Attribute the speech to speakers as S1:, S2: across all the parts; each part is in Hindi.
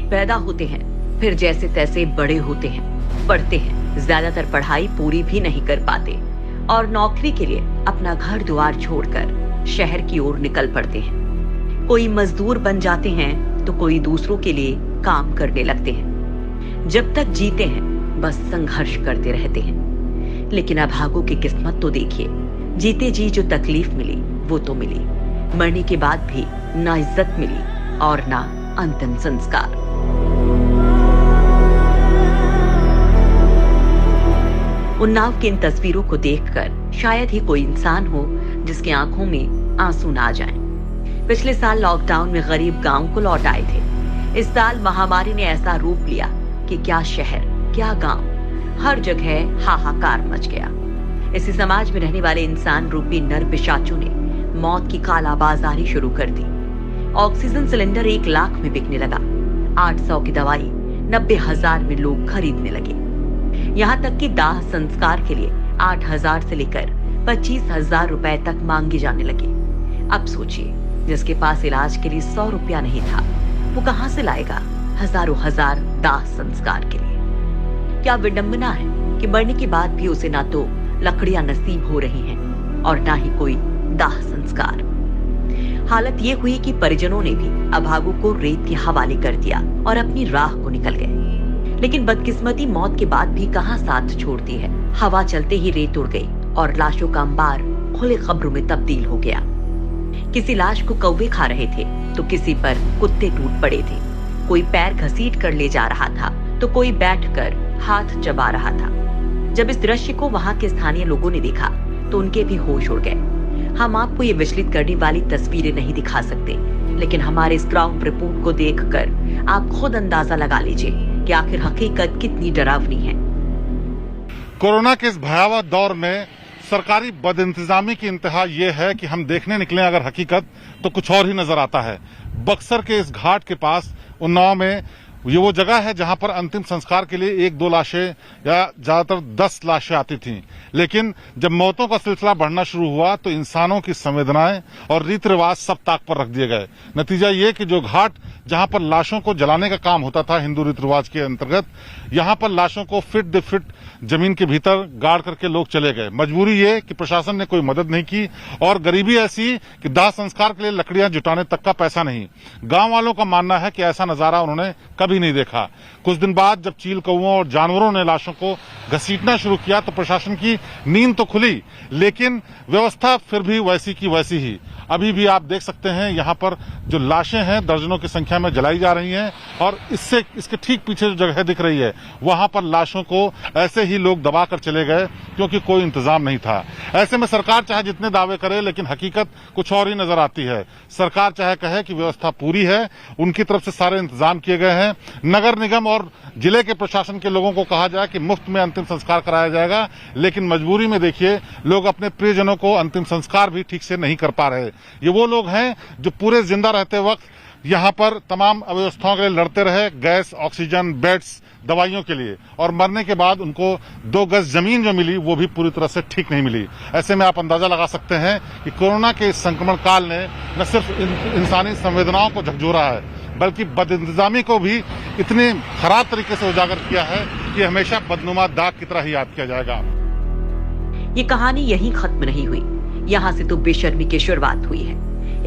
S1: पैदा होते हैं, फिर जैसे तैसे बड़े होते हैं, पढ़ते हैं, ज्यादातर पढ़ाई पूरी भी नहीं कर पाते और नौकरी के लिए अपना घर द्वार छोड़कर शहर की ओर निकल पड़ते हैं। कोई मजदूर बन जाते हैं तो कोई दूसरों के लिए काम करने लगते हैं। जब तक जीते हैं बस संघर्ष करते रहते हैं। लेकिन अभागों की किस्मत तो देखिए, जीते जी जो तकलीफ मिली वो तो मिली, मरने के बाद भी ना इज्जत मिली और ना अंतिम संस्कार। उन्नाव की इन तस्वीरों को देखकर शायद ही कोई इंसान हो जिसकी आंखों में आंसू ना आ जाएं। पिछले साल लॉकडाउन में गरीब गांव को लौट आए थे। इस साल महामारी ने ऐसा रूप लिया कि क्या शहर क्या गांव, हर जगह हाहाकार मच गया। इसी समाज में रहने वाले इंसान रूपी नर पिशाचों ने मौत की कालाबाजारी शुरू कर दी। ऑक्सीजन सिलेंडर 1 लाख में बिकने लगा। 800 की दवाई 90,000 में लोग खरीदने लगे। यहाँ तक कि दाह संस्कार के लिए 8,000 से लेकर 25,000 रुपए तक मांगे जाने लगे। अब सोचिए, जिसके पास इलाज के लिए 100 रुपया नहीं था, वो कहां से लाएगा हजारों हजार दाह संस्कार के लिए। क्या विडंबना है कि मरने के बाद भी उसे ना तो लकड़ियां नसीब हो रही हैं और ना ही कोई दाह संस्कार। हालत ये हुई कि परिजनों ने भी अभागों को रेत के हवाले कर दिया और अपनी राह को निकल गए। लेकिन बदकिस्मती मौत के बाद भी कहां साथ छोड़ती है। हवा चलते ही रेत उड़ गई और लाशों का अंबार खुले कब्रों में तब्दील हो गया। किसी लाश को कौवे खा रहे थे तो किसी पर कुत्ते टूट पड़े थे। कोई पैर घसीट कर ले जा रहा था तो कोई बैठकर हाथ चबा रहा था। जब इस दृश्य को वहां के स्थानीय लोगों ने देखा तो उनके भी होश उड़ गए। हम आपको ये विचलित करने वाली तस्वीरें नहीं दिखा सकते, लेकिन हमारे इस ग्राउंड रिपोर्ट को देखकर आप खुद अंदाजा लगा लीजिए कि आखिर हकीकत कितनी डरावनी है।
S2: कोरोना के इस भयावह दौर में सरकारी बदइंतजामी की इंतहा ये है कि हम देखने निकले अगर हकीकत तो कुछ और ही नजर आता है। बक्सर के इस घाट के पास उन्नाव में ये वो जगह है जहां पर अंतिम संस्कार के लिए 1-2 लाशें या ज्यादातर 10 लाशें आती थीं। लेकिन जब मौतों का सिलसिला बढ़ना शुरू हुआ तो इंसानों की संवेदनाएं और रीति रिवाज सब ताक पर रख दिए गए। नतीजा ये कि जो घाट जहां पर लाशों को जलाने का काम होता था हिंदू रीति रिवाज के अंतर्गत, यहां पर लाशों को फिट जमीन के भीतर गाड़ करके लोग चले गए। मजबूरी ये कि प्रशासन ने कोई मदद नहीं की और गरीबी ऐसी कि दाह संस्कार के लिए लकड़ियां जुटाने तक का पैसा नहीं। गांव वालों का मानना है कि ऐसा नजारा उन्होंने कभी नहीं देखा। कुछ दिन बाद जब चील कौओं और जानवरों ने लाशों को घसीटना शुरू किया तो प्रशासन की नींद तो खुली, लेकिन व्यवस्था फिर भी वैसी की वैसी ही। अभी भी आप देख सकते हैं यहाँ पर जो लाशें हैं दर्जनों की संख्या में जलाई जा रही हैं और इसके ठीक पीछे जो जगह दिख रही है वहां पर लाशों को ऐसे ही लोग दबा कर चले गए क्योंकि कोई इंतजाम नहीं था। ऐसे में सरकार चाहे जितने दावे करे लेकिन हकीकत कुछ और ही नजर आती है। सरकार चाहे कहे कि व्यवस्था पूरी है, उनकी तरफ से सारे इंतजाम किए गए हैं, नगर निगम और जिले के प्रशासन के लोगों को कहा जाए कि मुफ्त में अंतिम संस्कार कराया जाएगा, लेकिन मजबूरी में देखिए लोग अपने प्रियजनों को अंतिम संस्कार भी ठीक से नहीं कर पा रहे। ये वो लोग हैं जो पूरे जिंदा रहते वक्त यहाँ पर तमाम अव्यवस्थाओं के लिए लड़ते रहे, गैस, ऑक्सीजन, बेड्स, दवाइयों के लिए, और मरने के बाद उनको 2 गज जमीन जो मिली वो भी पूरी तरह से ठीक नहीं मिली। ऐसे में आप अंदाजा लगा सकते हैं कि कोरोना के इस संक्रमण काल ने न सिर्फ इंसानी संवेदनाओं को झकझोरा है बल्कि बदइंतजामी को भी इतने खराब तरीके से उजागर किया है कि हमेशा बदनुमा दाग की तरह ही याद किया जाएगा।
S1: ये कहानी यहीं खत्म नहीं हुई, यहाँ से तो बेशर्मी की शुरुआत हुई है।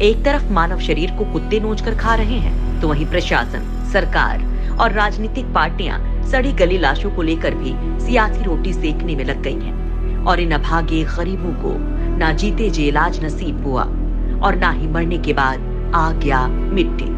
S1: एक तरफ मानव शरीर को कुत्ते नोचकर खा रहे हैं तो वहीं प्रशासन, सरकार और राजनीतिक पार्टियां सड़ी गली लाशों को लेकर भी सियासी रोटी सेकने में लग गई हैं। और इन अभागे गरीबों को ना जीते जी इलाज नसीब हुआ और ना ही मरने के बाद आ गया मिट्टी।